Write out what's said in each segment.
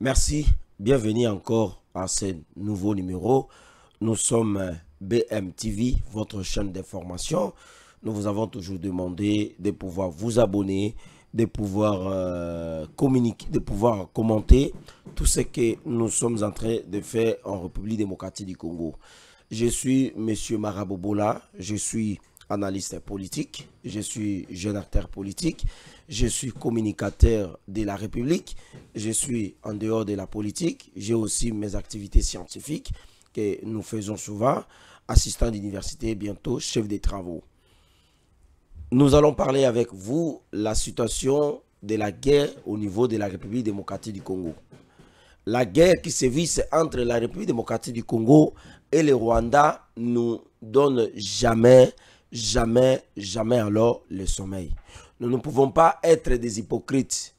Merci, bienvenue encore à ce nouveau numéro. Nous sommes BMTV, votre chaîne d'information. Nous vous avons toujours demandé de pouvoir vous abonner, de pouvoir communiquer, de pouvoir commenter tout ce que nous sommes en train de faire en République démocratique du Congo. Je suis M. Marabobola, je suis analyste politique, je suis jeune acteur politique, je suis communicateur de la République, je suis en dehors de la politique, j'ai aussi mes activités scientifiques que nous faisons souvent, assistant d'université, bientôt chef des travaux. Nous allons parler avec vous la situation de la guerre au niveau de la République démocratique du Congo. La guerre qui sévit entre la République démocratique du Congo et le Rwanda nous donne jamais alors le sommeil. Nous ne pouvons pas être des hypocrites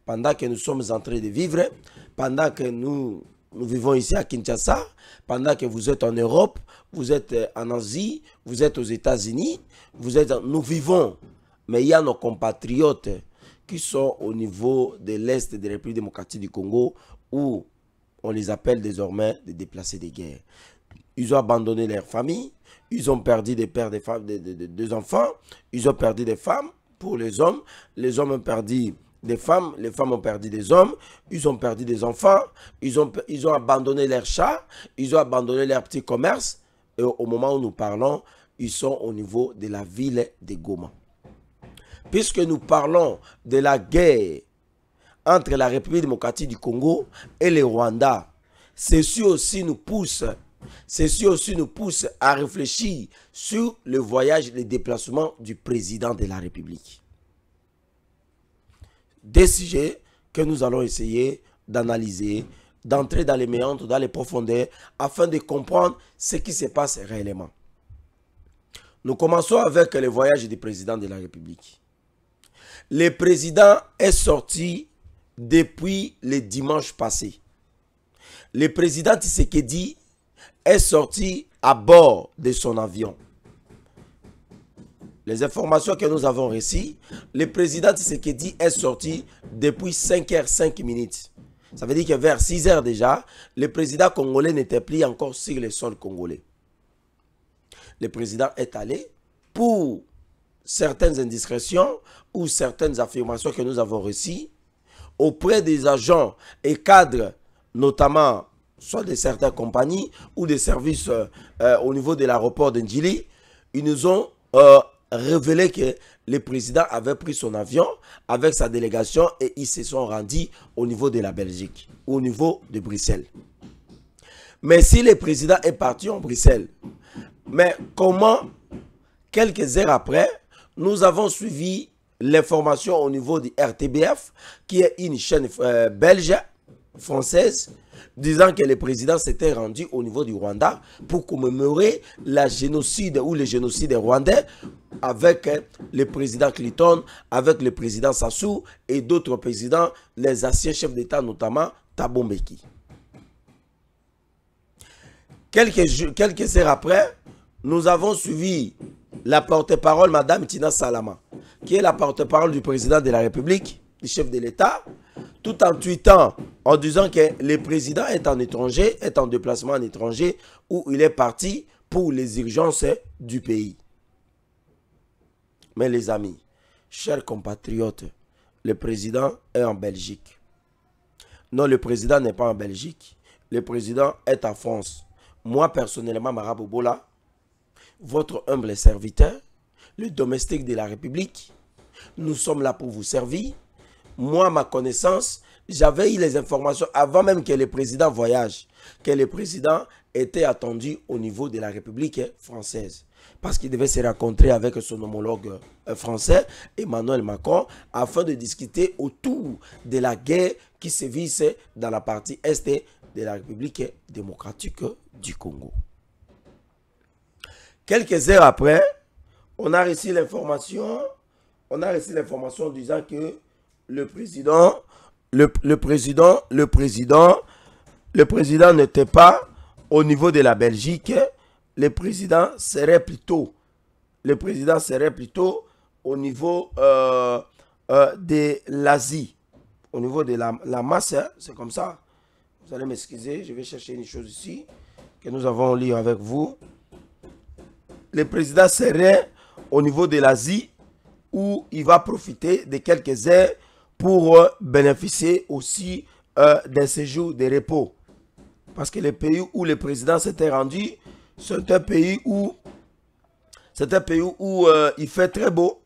pendant que nous sommes en train de vivre, pendant que nous vivons ici à Kinshasa, pendant que vous êtes en Europe, vous êtes en Asie, vous êtes aux États-Unis, nous vivons. Mais il y a nos compatriotes qui sont au niveau de l'Est de la République démocratique du Congo où on les appelle désormais des déplacés de guerre. Ils ont abandonné leur famille, ils ont perdu des pères, des femmes, des enfants, ils ont perdu des femmes pour les hommes ont perdu des femmes, les femmes ont perdu des hommes, ils ont perdu des enfants, ils ont abandonné leurs chats, ils ont abandonné leurs petits commerces et au moment où nous parlons, ils sont au niveau de la ville de Goma. Puisque nous parlons de la guerre entre la République démocratique du Congo et le Rwanda, ceci aussi nous pousse à réfléchir sur le voyage, le déplacement du président de la République. Des sujets que nous allons essayer d'analyser, d'entrer dans les méandres, dans les profondeurs, afin de comprendre ce qui se passe réellement. Nous commençons avec le voyage du président de la République. Le président est sorti depuis le dimanche passé. Le président Tshisekedi est sorti à bord de son avion. Les informations que nous avons reçues, le président Tshisekedi est sorti depuis 5h05. Ça veut dire que vers 6h déjà, le président congolais n'était plus encore sur le sol congolais. Le président est allé pour certaines indiscrétions ou certaines affirmations que nous avons reçues auprès des agents et cadres, notamment soit de certaines compagnies ou des services au niveau de l'aéroport de Ndjili. Ils nous ont révélé que le président avait pris son avion avec sa délégation et ils se sont rendus au niveau de la Belgique, au niveau de Bruxelles. Mais si le président est parti en Bruxelles, mais comment, quelques heures après, nous avons suivi l'information au niveau du RTBF, qui est une chaîne belge, française, disant que le président s'était rendu au niveau du Rwanda pour commémorer la génocide ou le génocide rwandais avec le président Clinton, avec le président Sassou et d'autres présidents, les anciens chefs d'État, notamment Thabo Mbeki. Quelques heures après, nous avons suivi la porte-parole, Madame Tina Salama, qui est la porte-parole du président de la République, du chef de l'État, tout en tweetant, en disant que le président est en étranger, est en déplacement en étranger, où il est parti pour les urgences du pays. Mais les amis, chers compatriotes, le président est en Belgique. Non, le président n'est pas en Belgique. Le président est en France. Moi, personnellement, Marabobola, votre humble serviteur, le domestique de la République, nous sommes là pour vous servir. Moi, ma connaissance, j'avais eu les informations avant même que le président voyage, que le président était attendu au niveau de la République française. Parce qu'il devait se rencontrer avec son homologue français, Emmanuel Macron, afin de discuter autour de la guerre qui sévissait dans la partie est de la République démocratique du Congo. Quelques heures après, on a reçu l'information disant que le président n'était pas au niveau de la Belgique. Le président serait plutôt au niveau de l'Asie, au niveau de la masse, hein, c'est comme ça. Vous allez m'excuser, je vais chercher une chose ici que nous avons lu avec vous. Le président serait au niveau de l'Asie où il va profiter de quelques heures pour bénéficier aussi d'un séjour de repos. Parce que le pays où le président s'était rendu, c'est un pays où il fait très beau.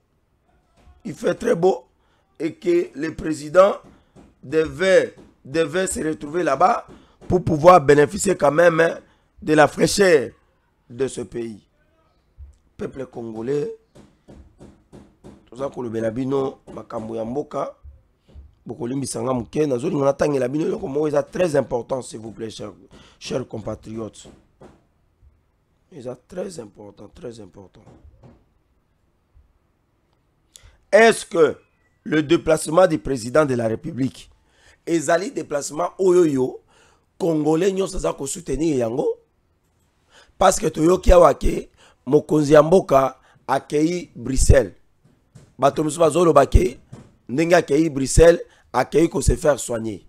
Il fait très beau et que le président devait se retrouver là-bas pour pouvoir bénéficier quand même de la fraîcheur de ce pays. Peuple congolais, tout ça, le Belabino, Makambo Yamboka, c'est très important, s'il vous plaît, chers compatriotes. C'est très important, très important. Est-ce que le déplacement du président de la République est un déplacement oyoyo congolais nous sommes soutenir yango parce que toyoki awake mokonzi ya mboka accueilli Bruxelles bato musu bazolo bake ndenge accueilli Bruxelles accueilli ko se faire soigner.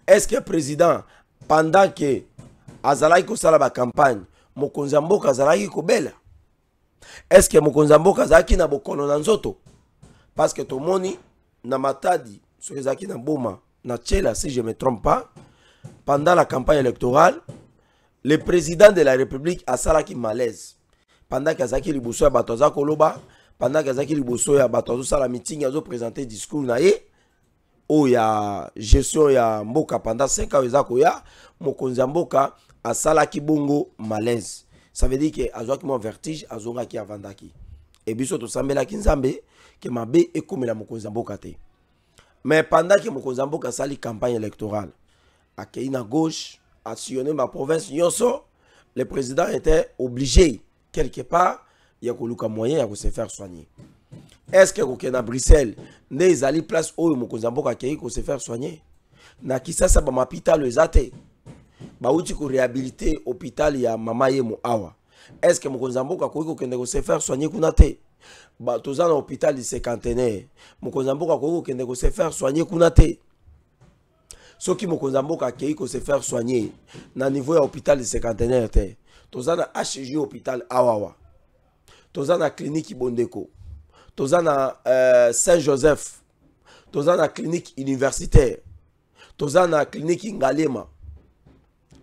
Est-ce que le président pendant que azalaki ko sala ba campagne mokonzi ya mboka azalaki ko bela? Est-ce que mokonzi ya mboka azalaki na bokono na nzoto? Parce que tomoni na matadi sur les acquis na boma na tchela, si je ne me trompe pas, pendant la campagne électorale, le président de la République a salaki malaise. Pendant que Azaki Liboso ya batoza koloba, pendant que Azaki Liboso ya batoza sala meeting azo présenter discours na ye, o ya gestion ya mboka pendant 5 ans ezako ya mokonzi mboka a salaki bongo malaise. Ça veut dire que azwaki mo vertige azongaki avandaki. Et biso to sambela kinzambe que mabe ekomela mokonzi mboka te. Mais pendant que mokonzi mboka sali campagne électorale, à Keina gauche, à sillonner ma province, le président était obligé, quelque part, il y a un moyen de se faire soigner. Est-ce que à Bruxelles, les alliés place où mokonzi mboka kei ko se faire soigner? Na kisasa ba hôpital ezate. Ba uti ko réhabiliter hôpital ya mama yemo awa. Est-ce que mokonzi mboka ko se faire soigner kuna te? Ba toza na hôpital du cinquantenaire. Mokonzi mboka ko se faire soigner kuna te. Ceux qui mokonzi mboka kei ko se faire soigner na niveau ya hôpital du cinquantenaire te. Toza na HJ hôpital awawa. Toza na clinique Bondeko. Toza na Saint-Joseph. Toza na clinique universitaire. Toza na clinique Ngalema.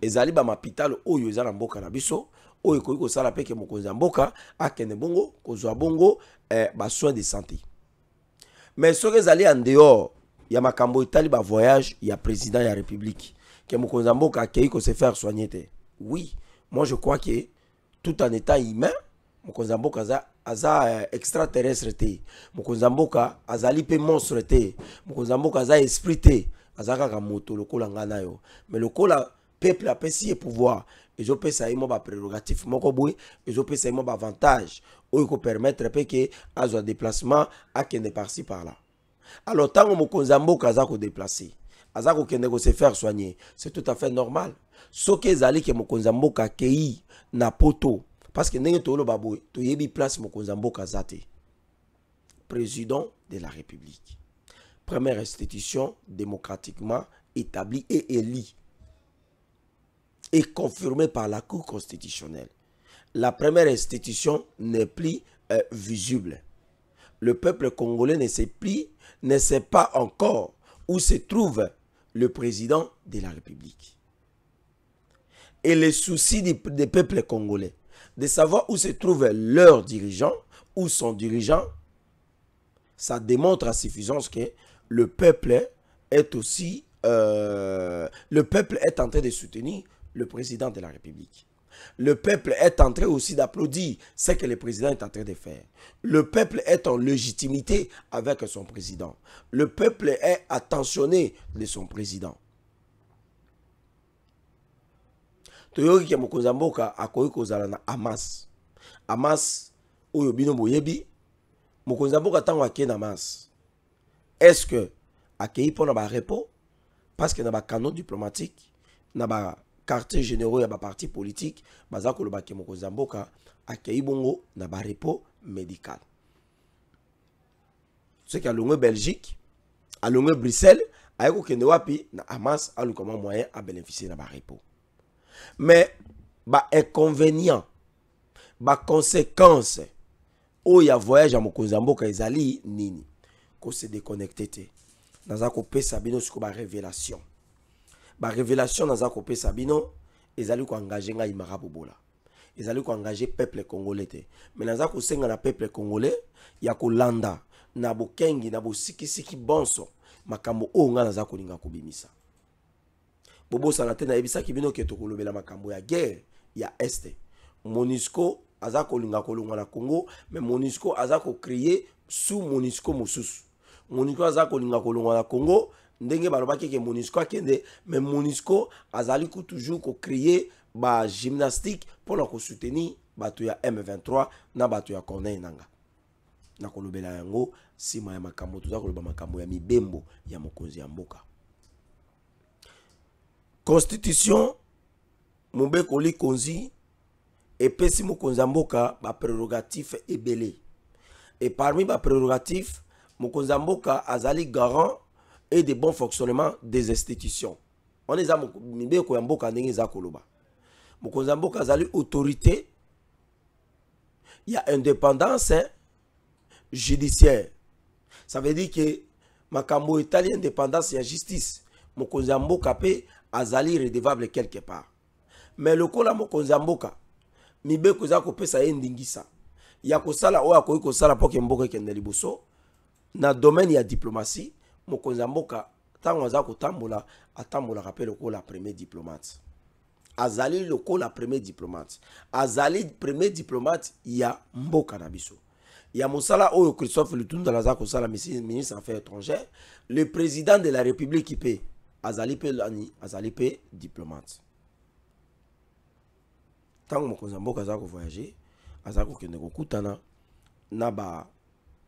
Ezali ba hôpital oyo ezala mboka na biso oyo ko sala peke mokonzi mboka akene bongo kozwa bongo ba soins de santé. Mais ceux qui ezali en dehors ya makambo itali ba voyage ya président ya république que mokonzi mboka akei ko se faire soigner te. Oui, moi je crois que tout en état humain mokonzi mboka aza extraterrestre te. Mokonzi mboka azali pe monstre te. Mokonzi mboka aza esprit te. Azaka ka moto lokola ngana yo. Mais lokola peuple a pesi pouvoir et je peux ça ba prérogatif moko boy et je peux ça ba avantage ou ko permettre pe que azo déplacement a kende par-ci par-là. Alors tant que mokonzi mboka aza ko déplacer aza ko kende ko se faire soigner, c'est tout à fait normal. Ce que ezali ke mokonzi mboka kei na poto parce que ndenge to lo baboy to yebi place mokonzi mboka zate. Président de la République. Première institution démocratiquement établie et élue et confirmée par la Cour constitutionnelle. La première institution n'est plus visible. Le peuple congolais ne sait pas encore où se trouve le président de la République. Et le souci des peuples congolais, de savoir où se trouve leur dirigeant, ou son dirigeant, ça démontre à suffisance que le peuple est aussi, le peuple est en train de soutenir le président de la République. Le peuple est en train aussi d'applaudir ce que le président est en train de faire. Le peuple est en légitimité avec son président. Le peuple est attentionné de son président. Toyoki ke mokonzi mboka akoki kozala na Hamas. Hamas oyo bino boyebi mokonzi mboka tango ake na Hamas. Est-ce que akei pona ba repos parce que na ba canaux diplomatiques na ba quartier généraux ya ba parti politique baza ko lobaki mokonzi mboka akei bongo na ba repos médical. Ce qui a longé Belgique, a longé Bruxelles, ayeko kende wapi na Hamas a comment moyen à bénéficier na ba repos. Mais ba inconvénient, ba conséquence o ya voyage à Mokonzamboka ezali nini? Ko se déconnecter te. Naza ko pesa bino siko ba révélation. Ba révélation naza ko pesa bino ezali ko engager nga imara bobola. Ezali ko engager peuple congolais te. Mais naza ko senga na peuple congolais ya ko landa na bokengi na bosikisiki bonso makambo o nga naza ko linga ko bimisa. Bobo sanate na ebisa ki bino ke to kolobela makambo ya guerre ya este. MONUSCO aza ko linga ko longwa na Congo, mais MONUSCO aza ko créer sous MONUSCO mosusu. MONUSCO aza ko linga ko longwa na Congo ndenge balobaki ke MONUSCO akende, mais MONUSCO azali ko toujours ko créer ba gymnastique pour la ko soutenir bato ya M23 na bato ya Corneille Nanga. Na kolobela yango sima ya makambo tuza koloba makambo ya mibembo ya mokonzi ya mboka. Constitution Mumbe Koli Konzi et pesi mokonzi ya mboka ba prérogatif ebele. Et parmi ba prérogatif mokonzi ya mboka azali garant et de bon fonctionnement des institutions. On est à Mumbe ko ya mboka ndenge za koloba. Mokonzi ya mboka azali autorité, il y a indépendance judiciaire. Ça veut dire que makambo italien indépendance et justice mokonzi ya mboka pe azali redevable quelque part. Mais le kola mokonzi ya mboka mibe koza ko pesa ye ndingisa ya kosala oya ko kosala po ke mboka kende liboso na domaine ya diplomatie mokonzi ya mboka tango aza ko tambola atambola rappel ko la premier diplomate. Azali le kola premier diplomate. Azali premier diplomate ya mboka na biso. Il y a Moussala Oyo Christophe Lutunda Lazako Sala, ministre des Affaires étrangères, le président de la République qui paie, Azalipe diplomate. Tant que Mokonzambo Kazako voyager, Azako Kendeko Kutana, Naba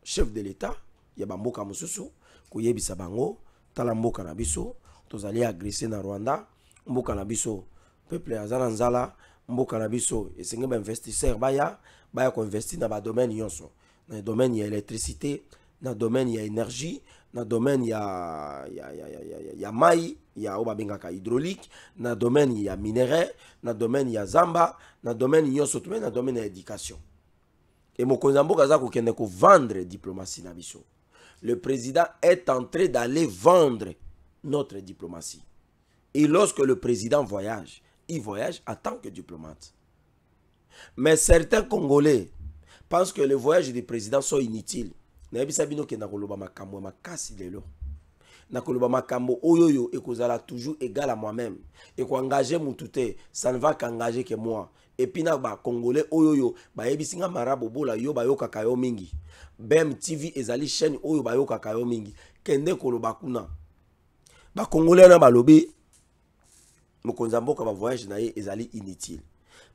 chef de l'État, Yaba Mboka Mosusu, Koyebi Sabango, Talamboka Nabiso, Tozali agressé na Rwanda, Mboka Nabiso, peuple Azalanzala, Mboka Nabiso, et c'est un investisseur, Baya ko investir dans le domaine yonso. Dans le domaine il y a électricité, dans le domaine il y a énergie, dans le domaine il y a maï, il y a obabengaka hydraulique, dans le domaine il y a minerai, dans le domaine il y a zamba, dans le domaine il y a surtout dans le domaine de l'éducation. Et Mokonzambo Kazako kende ko vendre diplomatie na biso. Le président est en train d'aller vendre notre diplomatie. Et lorsque le président voyage, il voyage en tant que diplomate. Mais certains Congolais pensent que les voyages du président sont inutiles. Nabisabino ke nakoloba makambo makasi lelo. Nakoloba makambo oyoyo ekozala toujours égal à moi-même. Et ko engager mutute, ça ne va qu'engager que moi. Et puis na ba Congolais oyoyo ba yebisinga marabo bola yo ba yoka kayo mingi. BEM TV ezali chaîne oyo ba yoka kayo mingi. Kende koloba kuna. Ba Congolais na balobi Mokonzamboka ba voyage na ye ezali inutile.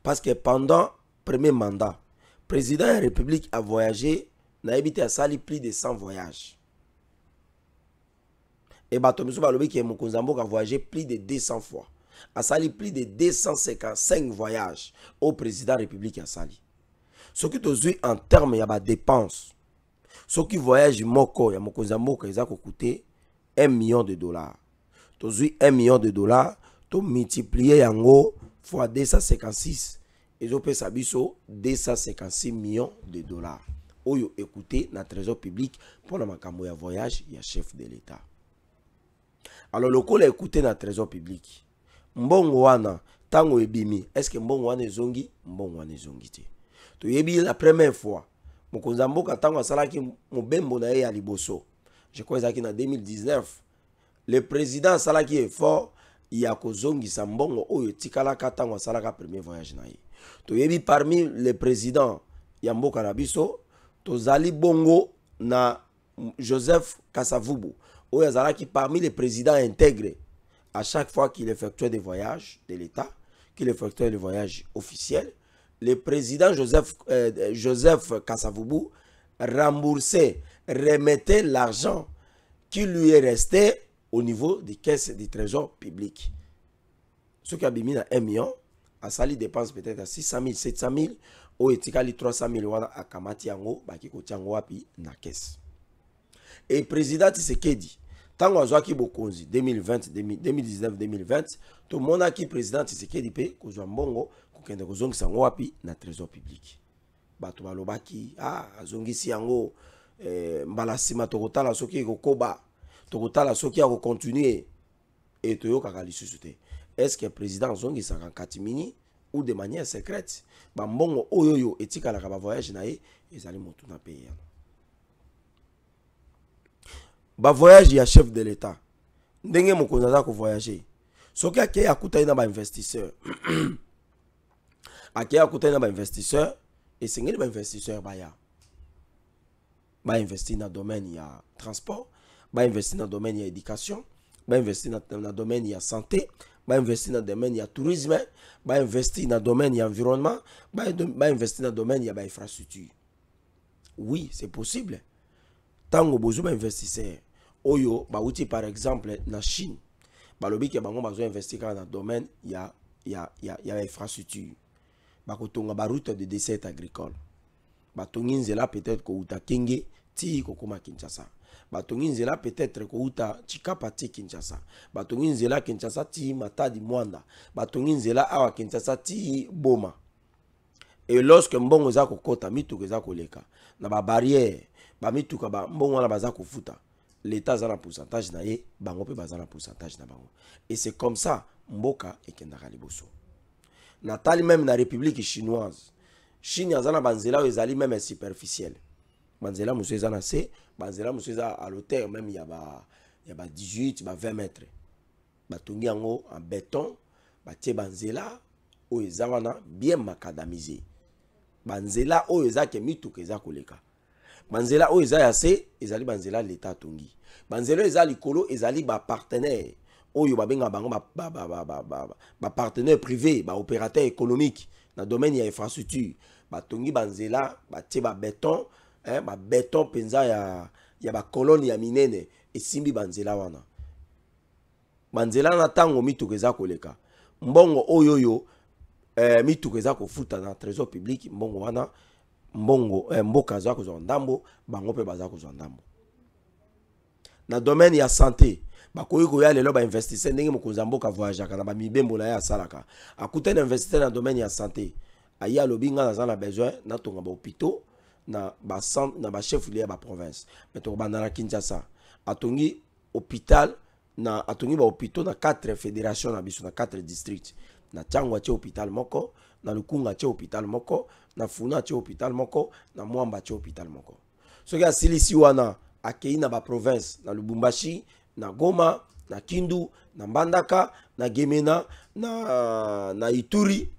Parce que pendant premier mandat, le président de la République a voyagé, n'a évité à sali plus de 100 voyages. Et Batomiso Balobi qui est Mokonzamboka a voyagé plus de 200 fois. A sali plus de 255 voyages au président de la République a sali. Ce qui est en termes de dépenses, ce qui voyage moko ya Mokonzamboka ils a coûté $1 million. Tozui $1 million, to multiplier yango fois 256. Et je peux sabiso 256 millions de dollars. Oyo écoutez na trésor public pour la makambo ya voyage ya chef de l'État. Alors le col écouté na trésor public. Mbongo wana tango ebimi. Est-ce que mbongo wana ezongi? Mbongo wana ezongi te. To yebi la première fois. Mokonzamboka tango asalaki mobembo na ye ya liboso. Je crois ezaki na 2019. Le président salaki effort ya kozongi sa mbongo oyo tikalaka tango asalaka premier voyage na ye. To yebi parmi les présidents ya mboka na biso tozali bongo na Joseph Kasavubu oyo azalaki parmi les présidents intégrés à chaque fois qu'il effectuait des voyages de l'État, qu'il effectuait des voyages officiels. Le président Joseph Kasavubu remboursait, remettait l'argent qui lui est resté au niveau des caisses du trésor public. Ce qui a mis à 1 million, à sali dépense peut-être à 600 000, 700 000, ou etikali 300 000 à kamati yango, baki kotiango wapi na caisse. Et le président Tshisekedi, Tant que bokonzi 2020 2019 2020 tout le monde a qui président Tshisekedi pe ko mbongo ko kende ko zongisa ngo wapi na trésor public. Bato balobaki azongisi yango mbala sima tokotala soki kokoba tokotala soki ko continuer et toyoka lisusu te. Est-ce que le président zongisa katimini ou de manière secrète ba mbongo oyoyo etikala ka ba voyage na ye ezali motu na pays. Ba voyage ya chef de l'État. Ndenge mokonzi aza ko voyager. Soki akei akuta ina ba investisseur. Akei akuta ina ba investisseur et sengeli ba investisseur baya. Ba investir dans domaine ya transport, ba investir dans domaine ya éducation, ba investir dans domaine ya santé, ba investir dans domaine ya tourisme, ba investir dans domaine ya environnement, ba investir dans domaine ya ba infrastructure. Oui, c'est possible. Tango bozo ba investisseur oyo ba uti par exemple na Chine balobi ke bango bazo investir dans domaine ya infrastructure ba kotonga ba route de dessert agricole ba tongi nzela peut-être ko uta Kenge ti ko koma Kinshasa ba tongi nzela peut-être ko uta Chikapa ti Kinshasa ba tongi nzela Kinshasa ti Matadi Mwanda ba tongi nzela awa Kinshasa ti Boma. Et lorsque mbongo za kokota mituko za koleka na ba barrière ba mituka ba mbongo na baza kofuta l'État a un pourcentage na ye bango pe baza na pourcentage na bango. Et c'est comme ça mboka ekendaka liboso. Natali même na République chinoise Chine azana banzela ezali même superficiel. Banzela muso ezana se banzela muso eza à l'auteur même ya ba 18 ba 20 mètres. Batongi yango en béton batie banzela o ezawana bien macadamisé. Banzela o ezake mituka eza koleka. Banzela o eza ya se ezali banzela l'État tongi. Banzela ezali kolo ezali ba partenaire oyo babenga bango ba partenaire privé, ba opérateur économique na domaine ya infrastructure. Ba tongi banzela ba tie ba béton, ba béton penza ya ba colonie ya minene esimbi banzela wana. Banzela na tango mituka eza koleka. Mbongo oyoyo mituka eza kofuta na trésor public mbongo wana mbongo mboka za kozwa ndambo bango pe baza kozwa ndambo. Na domaine ya santé bakoyi koya lelo ba investisseur ndenge mokonzi mboka voyagaka na ba mibembo na ya salaka akuta na investisseur na domaine ya santé aya lobinga na zana besoin na tonga ba hôpitaux na ba centre na ba chef lieu ba province mais to banda na Kinshasa atongi hôpital na atongi ba hôpitaux na 4 fédérations na biso na 4 districts na Tchangwa che hôpital moko na Lukunga che hôpital moko na Funa che hôpital moko na Mwamba che hôpital moko. Soki asilisi wana akei na ba province na Lubumbashi na Goma na Kindu na Mbandaka na Gemena na Ituri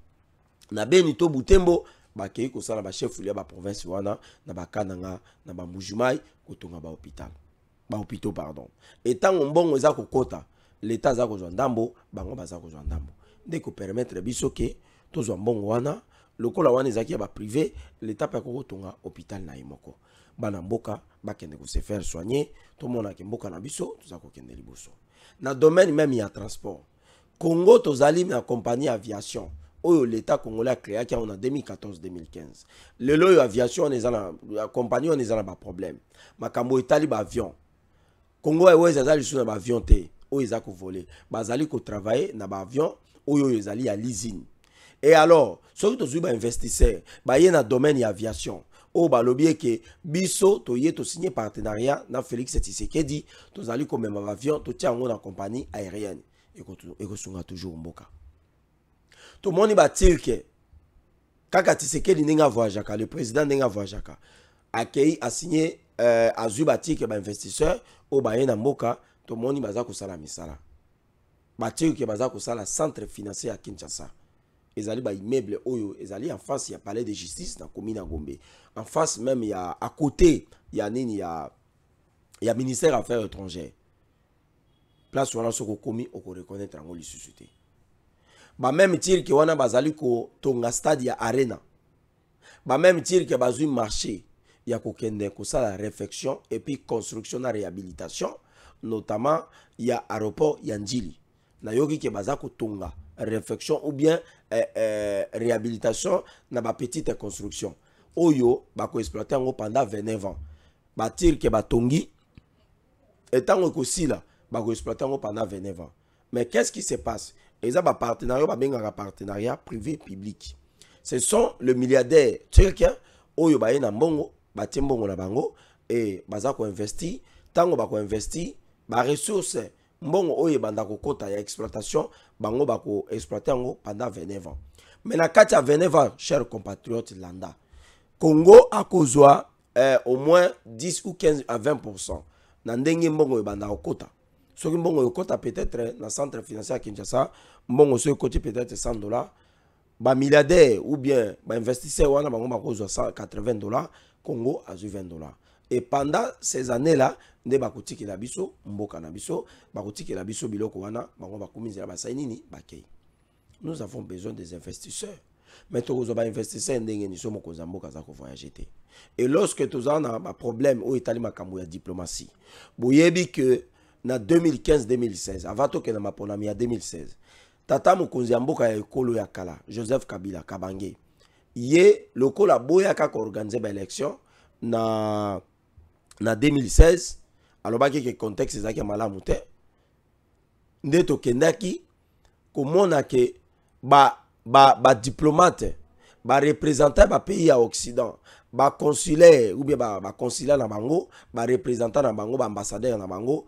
na Beni to Butembo bakei ko sala ba chef lieu ba province wana na Bakananga na ba Mbujimai kotonga ba hôpital ba hôpitaux pardon. Etango mbongo eza kokota l'État za kozwa ndambo bango baza kozwa ndambo de ko permettre biso ke tozwa mbongo wana lokola wana ezaki ba privé l'État pa ko tonga hôpital na imoko bana mboka bakende ko se faire soigner to mona ke mboka na biso toza ko kende liboso. Na domaine même ya transport Congo tozali na compagnie aviation oyo l'État congolais a créé qui en 2014-2015 lelo yo aviation on ezana la compagnie on ezana ba problème makambo etali ba avion Congo Airways azali sous na ba avion te oyo ezako voler bazali ko travailler na ba avion oyo ezali ya leasing. Et alors soki tozui ba investisseur ba ye na domaine ya aviation o ba lobie ke biso to ye to signer partenariat na Félix Tshisekedi tozali ko même avion to tia ngo na compagnie aérienne et ko sunga toujours mboka. Tout le monde va dire que kaka Tshisekedi ninga voyagaka le président ninga voyagaka akei a signé azui bati ke ba investisseur o ba ye na mboka to moni baza ko sala misala bati ke baza ko sala centre financier à Kinshasa ezali ba immeuble oyo ezali en face ya palais de justice na commune ya Gombe en face même ya à côté ya nini ya ministère affaires étrangères place wana soko komi oko reconnaître ngo lisusu te ba même tir ke wana bazali ko tonga stade ya arena ba même tir ke bazui marché ya ko kende ko sala réflexion et puis construction na réhabilitation notamment ya aéroport ya Njili na yoki ke baza ko tonga réflexion ou bien réhabilitation na ba petite construction oyo ba ko exploiter ngo pendant 29 ans ba tir ke ba tongi etango ko sila bako exploiter pendant 29 ans. Mais qu'est-ce qui se passe? Ils ont un partenariat privé-public. Ce sont le milliardaire tchèque oyo baye na mbongo, batie mbongo na bango et baza ko investi, tango bako investi, ba ressources mbongo oyo banda ko kota ya exploitation, bango bako exploiter ngo pendant 29 ans. Mais na kati ya 29 ans, chers compatriotes landa, Congo a kozwa au moins 10 ou 15 à 20%. Na ndenge mbongo oyo banda ko kota. Soki mbongo oyo kota peut-être na centre financier à Kinshasa, mbongo so koti peut-être $100. Ba milliardaire ou bien ba investisseur wana bango bakozwa $180, Congo a $20. Et pendant ces années-là, nde bakotiki la biso mboka na biso, bakotiki la biso biloko wana bango bakomizela basainini bakei. Nous avons besoin des investisseurs. Mais tous les investisseurs ndenge ni so mokonza mboka za ko voyager te. Et lorsque tous on a un problème au Italie makambo ya diplomatie, boyebi que na 2015-2016 avant que na maponami ya 2016 tata mokonzi ya mboka ya ekolo ya kala Joseph Kabila Kabange ye lokola boya kaka organiser ba élection na 2016 alobaki ke contexte ezaki malamu te nde tokendaki komona ke ba diplomate ba représentant ba pays ya Occident ba consulaire ou bien ba consulaire na bango ba représentant na bango ba ambassadeur na bango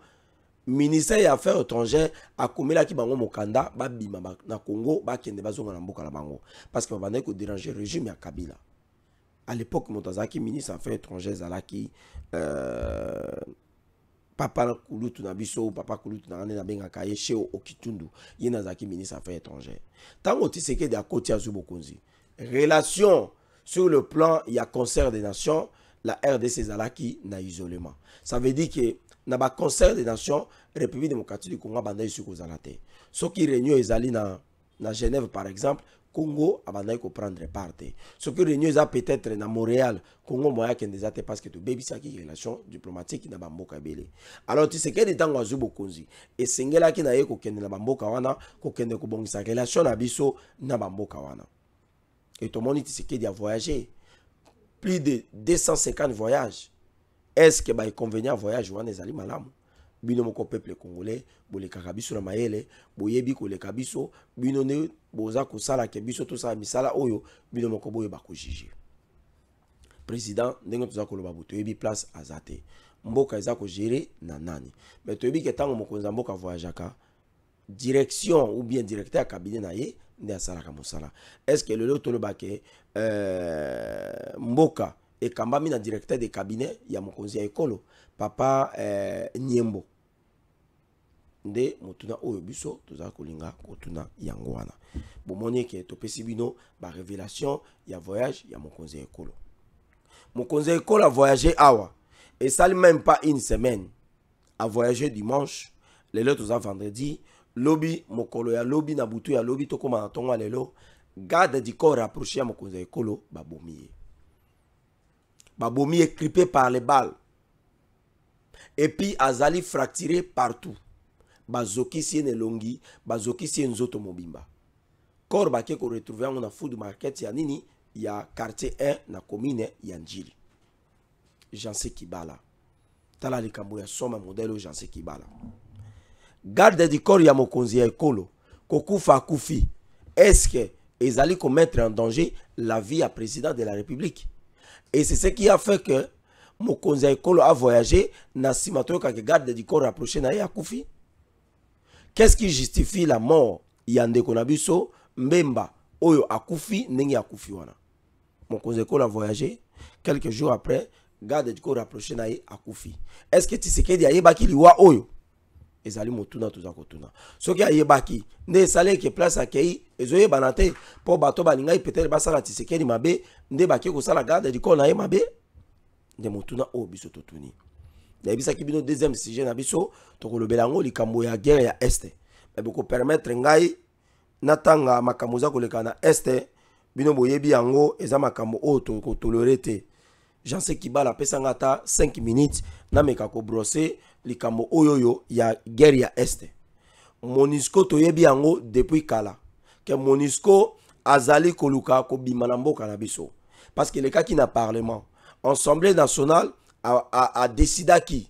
ministère des Affaires étrangères a komela ki bango mokanda ba bima na Congo ba kende bazonga na mboka na bango parce que ba bandaki ko déranger régime ya Kabila. À l'époque Montazaki ministre des Affaires étrangères zalaki papa Kulutu na biso papa Kulutu na ngane na benga kaye chez Okitundu yena zaki ministre des Affaires étrangères. Tango Tshisekedi a koti azubokonzi. Relation sur le plan il y a concert des nations, la RDC zalaki na isolement. Ça veut dire que na ba concert des nations République démocratique du Congo banda ici ko zalate. Ce qui réunion ezali na Genève par exemple, Congo abanda ko prendre part. Ce qui réunion eza peut-être na Montréal, Congo moya ken desate parce que to baby saki relation diplomatique na bamboka belé. Alors tu sais que des temps azubo konzi et sengela ki na ye ko kende na bamboka wana ko kende ko bongisa relation na biso na bamboka wana. Et tout le monde tu sais qu'il a voyagé plus de 250 voyages. Est-ce que ba inconvénient voyage wana ezali malamu? Bino moko peuple congolais bole kakabiso na mayele boyebi ko le kabiso bino ne boza ko sala ke biso to sala misala oyo bino moko boye ba ko juger. Président ndenge toza ko loba boto yebi place azate mboka eza ko gérer na nani mais to yebi ke tango mokonza mboka voyageaka direction ou bien directeur cabinet na ye ndi asala ka mosala. Est-ce que le loto loba ke mboka et kambami na directeur de cabinet ya mokonzi ya ekolo papa Nyembo nde motuna oyo biso toza kolinga kotuna yango wana bomoni ke topesi bino ba révélation ya voyage ya mokonzi ya ekolo. Mokonzi ya ekolo a voyagé awa et ça même pas une semaine a voyagé dimanche lelo toza vendredi lobi mokolo ya lobi na butu ya lobi tokoma na tonga lelo garde du corps rapproché ya mokonzi ya ekolo babomi écripé par les balles et puis azali fracturé partout bazoki si nelongi bazoki si nzoto mobimba corps bake ko retrouver on a food market ya nini ya quartier 1 na commune ya Njili Janse Kibala tala likambo ya soma modelo Janse Kibala garde du corps ya mokonzi ya ekolo kokufa kufi est-ce que ezali ko mettre en danger la vie à président de la République? Et c'est ce qui a fait que mokonzi ya ekolo a voyagé na simato ka garde du corps rapproché na ya kufi. Qu'est-ce qui justifie la mort ya ndeko na biso Mbemba oyo akufi ndenge akufi wana? Mokonzi ya ekolo a voyagé quelques jours après garde du corps rapproché na ye akufi. Est-ce que Tshisekedi ayebaki liwa oyo? Ezali motuna toza kotuna. Soki ayebaki nde salé ke place akei ezoye banate po bato balingai peut-être basala Tshisekedi mabe nde baki ko sala garde du corps na ye mabe nde motuna o biso totuni. Na bisa ki bino deuxième sujet na biso tokolobela ngo likambo ya guerre ya este. Mais boko permettre ngai natanga makambo za koleka na este bino boyebi yango eza makambo o to ko tolérer te. Janse Kibala pesa ngata 5 minutes na meka ko brosser likambo oyoyo ya guerre ya este. Monisco toyebi yango depuis kala ke Monisco azali koluka ko bima na mboka na biso parce que le cas qui na parlement Assemblée nationale a décidé qui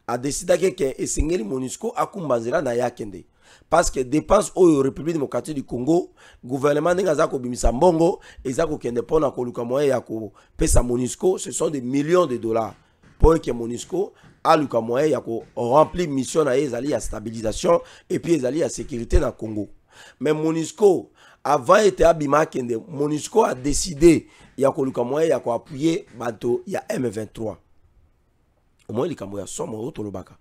a décidé que esengeli MONUSCO akumbanzela na yakende. Parce que dépense au République démocratique du Congo, gouvernement n'engaza ko bimisa mbongo, ezako kende pona ko luka moyen ya ko pesa MONUSCO, ce sont des millions de dollars pour que MONUSCO a luka moyen ya ko remplir mission na ezali ya stabilisation et puis ezali ya sécurité na Congo. Mais MONUSCO avant était abima kende, MONUSCO a décidé ya ko luka moyen ya ko appuyer bato ya M23. Au moins likambo ya somo tolobaka.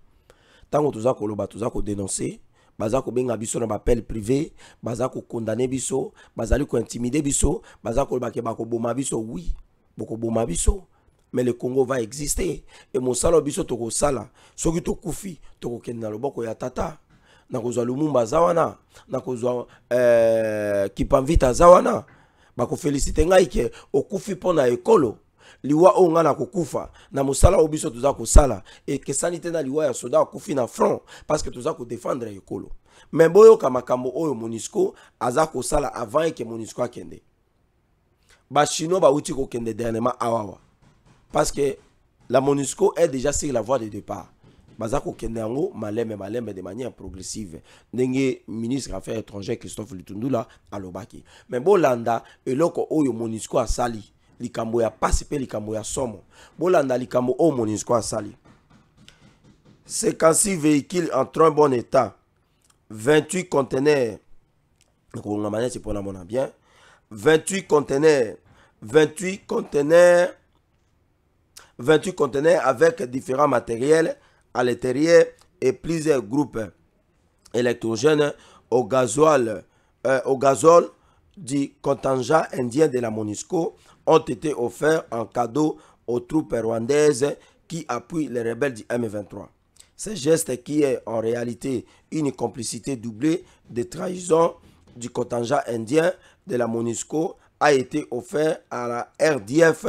Tango tuza ko loba tuza ko dénoncer bazako benga biso na appel privé, bazako condamner biso, bazali ko intimider biso, bazako bake bako boma biso, oui, boko boma biso, mais le Congo va exister et mon salo biso toko sala, soki to kufi toko kenda loboko ya tata, na kozwa Lumumba zawana, na kozwa Kipamvita zawana, bako féliciter ngai ke okufi pona ekolo. Liwa o nga na kokufa na musala obiso tuza ko sala et que sanité na liwa ya soda kufi na front parce que tuza ko défendre ekolo. Mais boyo kamakambo oyo MONUSCO aza ko sala avant que MONUSCO akende. Ba chino ba uti ko kende dernièrement awawa. Parce que la MONUSCO est déjà sur la voie de départ. Bazako kende yango maleme de manière progressive. Ndenge ministre affaires étrangères Christophe Lutundula alobaki. Mais bolanda eloko oyo MONUSCO a sali. Likambo ya pasi pe likambo ya somo. Bolanda likambo o MONUSCO asali. 56 véhicules en très bon état. 28 conteneurs. C'est pour la monnaie bien. 28 conteneurs. 28 conteneurs avec différents matériels à l'intérieur et plusieurs groupes électrogènes au gazole du contingent indien de la MONUSCO ont été offerts en cadeau aux troupes rwandaises qui appuient les rebelles du M23. Ce geste qui est en réalité une complicité doublée de trahison du contingent indien de la MONUSCO a été offert à la RDF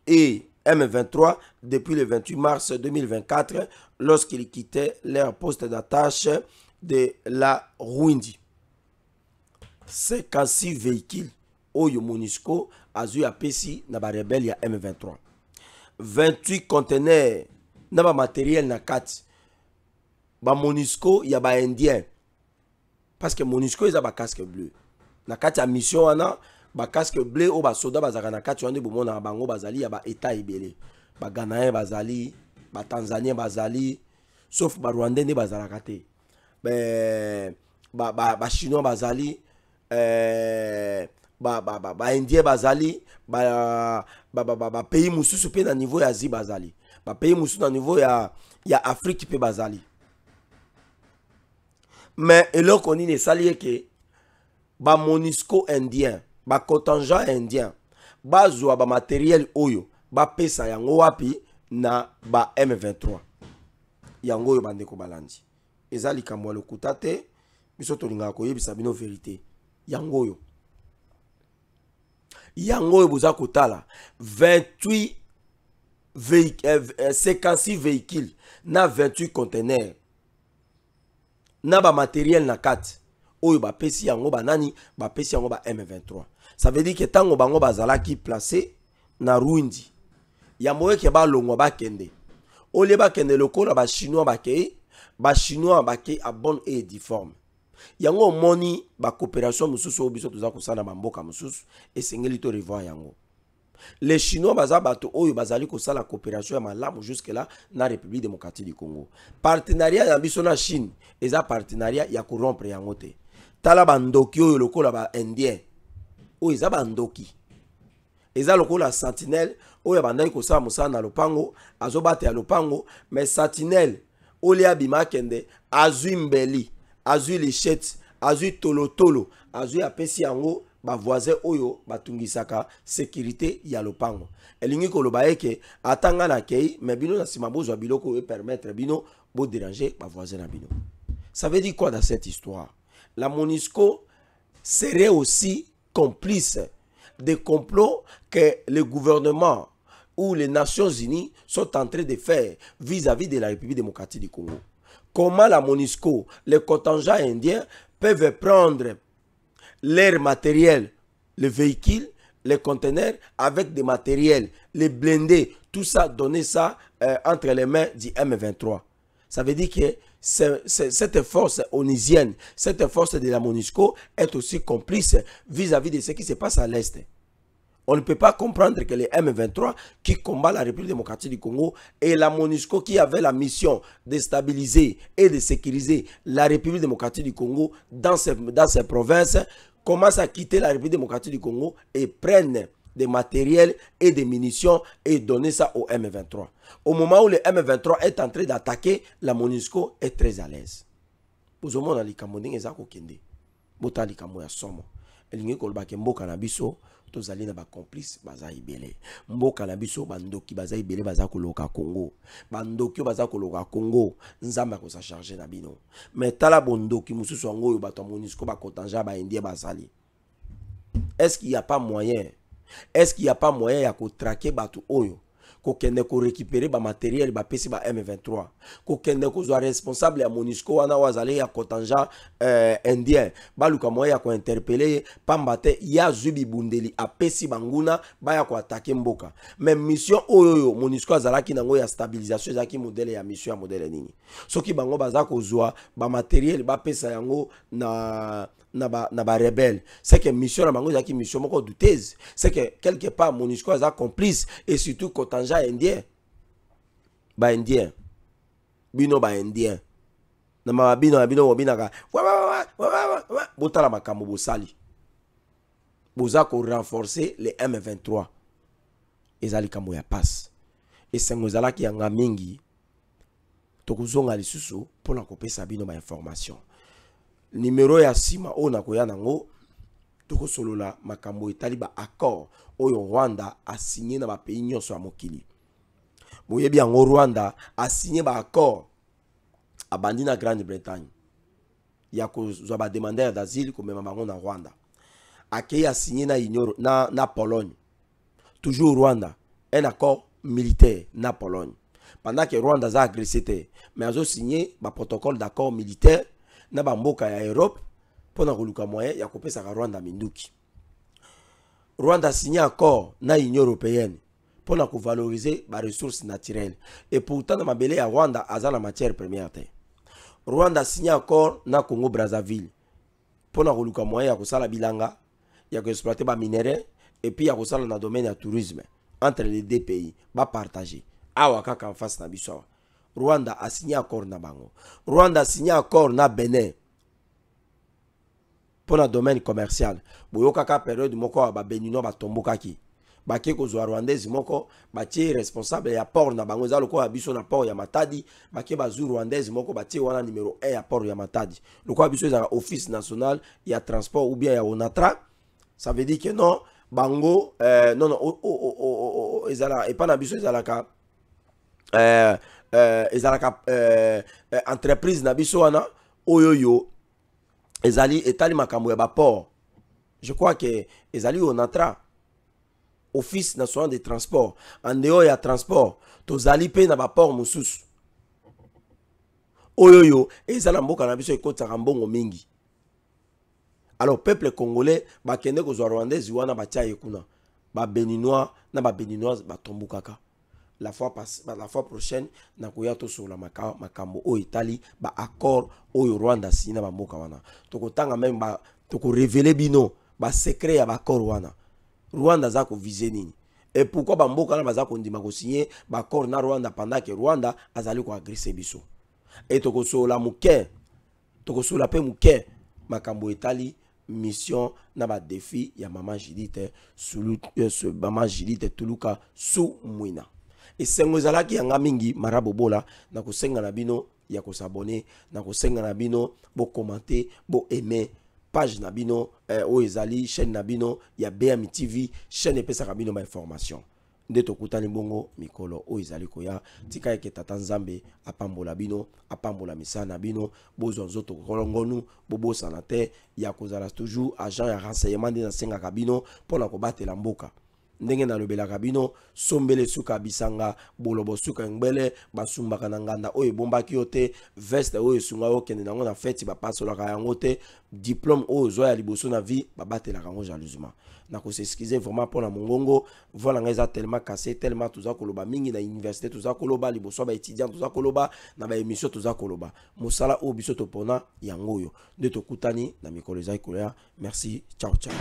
et M23 depuis le 28 mars 2024 lorsqu'ils quittaient leur poste d'attache de la Rwindi. 56 véhicules Oyo MONUSCO azu ya pesi na ba rebelle ya M23. 28 conteneurs na ba matériel na kati. Ba MONUSCO ya ba indien. Parce que MONUSCO eza ba casque bleu. Na kati ya mission wana ba casque bleu o ba soda bazaka na kati wande bomona bango bazali ya ba état ebele. Ba Ghanéen bazali, ba Tanzanien bazali, sauf ba Rwandais ne bazalaka te. Ba Chinois bazali, ba Indien bazali, ba pays mususu pe na niveau ya Asie bazali, ba pays mususu na niveau ya Afrique pe bazali. Mais eloko ni ne sali que ba MONUSCO indien, ba contingent indien, ba zwa ba matériel oyo, ba pesa yango wapi na ba M23. Yango yo bandeko balandi. Ezali kamwa lokuta te, biso tolinga koyebisa bino vérité. Yango yo. Yango yo boza kotala 58 56 véhicules na 28 conteneurs. Na ba matériel na 4. Oyo ba pesi yango ba nani, ba pesi yango ba M23. Ça veut dire que tango bango bazalaki placé na Rwindi. Ya moye ba longwa ba kende. Ole ba kende lokola ba chinois ba kei, ba chinois ba kei a bonne et difforme. Yango moni ba coopération mususu obiso tuza kosala ba mboka mususu esengeli to revoir yango. Les chinois baza bato oyo bazali kosala coopération ya malamu jusque là na République démocratique du Congo. Partenariat ya biso na Chine eza partenariat ya corrompre yango te. Tala bandoki oyo lokola ba indien. Oyo eza bandoki. Eza lokola sentinelle oyo bandai kosala musala na lopango azobate ya lopango mais sentinelle olia bima kende azui mbeli azui lichette azui tolotolo azui apesi yango ba voisin oyo batungisaka sécurité ya lopango elingi koloba eke atanga na kei mais bino na sima bozwa biloko e permettre bino bo déranger ba voisin na bino. Ça veut dire quoi dans cette histoire? La MONUSCO serait aussi complice des complots que le gouvernement ou les Nations Unies sont en train de faire vis-à-vis de la République démocratique du Congo. Comment la MONUSCO, les contingents indiens peuvent prendre leur matériel, les véhicules, les conteneurs avec des matériels, les blindés, tout ça, donner ça entre les mains du M23. Ça veut dire que cette force onisienne, cette force de la MONUSCO est aussi complice vis-à-vis de ce qui se passe à l'Est. On ne peut pas comprendre que les M23 qui combattent la République démocratique du Congo et la MONUSCO qui avait la mission de stabiliser et de sécuriser la République démocratique du Congo dans ces provinces commencent à quitter la République démocratique du Congo et prennent des matériels et des munitions et donner ça au M23. Au moment où le M23 est en train d'attaquer, la MONUSCO est très à l'aise. Vous avez dit que vous avez dit que vous avez dit que vous avez dit que vous avez dit tozali na ba complice baza ibele mboka na biso bandoki baza ibele baza koloka Congo bandoki baza koloka Congo nzamba ko sa charger na bino mais tala bondoki mususu ngo yo bato MONUSCO ba kotanja ba indien bazali. Est-ce qu'il y a pas moyen ya ko traquer bato oyo ko kende ko récupérer ba matériel ba pesi ba M23 ko kende ko zo responsable ya MONUSCO wana wazali ya kotanja indien baluka moya ya ko interpeller pambate ya zubi bundeli apesi banguna baya ko attaquer mboka. Même mission oyo MONUSCO azalaki nango ya stabilisation zaki modèle ya mission ya modèle nini soki bango baza ko zwa ba matériel ba pesa yango na rebelle, c'est que mission na bango zaki mission moko douteuse, c'est que quelque part MONUSCO a complice et surtout kotanja indien ba indien bino ba indien na ma bino binaka botala makambo bosali boza ko renforcer les M23 ezali kambo ya passe et sengo zala ki yanga mingi tokozonga lisusu pona kopesa bino ba information. Numéro ya sima o na koya nango toko solola makambo etali ba accord oyo Rwanda a signé na ba pays nyonso ya mokili. Boyebi yango Rwanda a signé ba accord abandi na Grande-Bretagne ya kozwa ba demandeur d'asile ko mema bango na Rwanda. Akei a signé na Pologne. Toujours Rwanda un accord militaire na Pologne. Pendant que Rwanda a agressé mais a signé ba protocole d'accord militaire na bamboka ya Europe pona koluka moyen ya kopesa ka Rwanda minduki. Rwanda signé accord na Union européenne pona ko valoriser ba ressources naturelles et pourtant na mabele ya Rwanda azala matière première te. Rwanda signé accord na Congo Brazzaville pona koluka moyen ya kosala bilanga ya ko exploiter ba minerais et puis ya kosala na domaine ya tourisme entre les deux pays ba partager awa kaka en face na biso. Rwanda a signé accord na bango. Rwanda a signé accord na Benin pour le domaine commercial. Boyoka ka période moko ba Benino ba tombokaki. Ba ke ko zo Rwandaise moko ba tie responsable ya port na bango za loko biso na port ya Matadi, ba ke ba zu Rwandaise moko ba tie wana numéro 1 ya port ya Matadi. Loko biso za office national ya transport ou bien ya Onatra. Ça veut dire que non bango non ezala et pas na biso ezala ka ezalaka entreprise na biso wana oyoyo ezali etali makambo ya baport. Je crois que ezali Onatra office national de transport en dehors ya transport tozali pe na baport mususu oyoyo ezala mboka na biso ekotaka mbongo mingi. Alors peuple congolais bakende kozwa Rwandais wana batia ekuna ba béninois na ba béninoise batombukaka. La fois prochaine na koyato sur la makambo o Italie ba accord o Rwanda signé ba mboka wana toko tanga même ba toko révéler bino ba secret ya ba accord wana Rwanda za ko viser nini et pourquoi ba mboka na baza ko ndima ko signer ba accord na Rwanda pendant que Rwanda azali ko agresser biso et toko sola muke toko sola pe muke makambo Italie mission na ba défi ya maman Judith maman Judith Tuluka sous Mwina. Et sengo zalaki yanga mingi marabobola na kosenga na bino ya ko s'abonner na kosenga na bino bo commenter bo aimer page na bino o ezali chaîne na bino ya BM TV chaîne epesa bino ma information nde tokutani bongo mikolo o ezali koya tika eke tata Nzambe apambola bino apambola misana bino bozo nzoto kolongonu bobo sanate ya kozala toujours agent ya renseignement de senga kabino pona ko batela mboka ndenge na lobela kabino sombele suka bisanga bolobo suka ngbele basumba kananganda oyo bombaki yote veste oyo sunga yo kende nango na fête ba pasolaka yango te diplôme oyo zo ya liboso na vie babatela kango jalousement na ko s'excuser vraiment pour la mongongo voilà nga tellement cassé tellement tuza koloba mingi na université tuza koloba liboso ba étudiant tuza koloba na ba émission tuza koloba mosala o biso to pona yango yo nde to kutani na mikolo za ikoya merci ciao ciao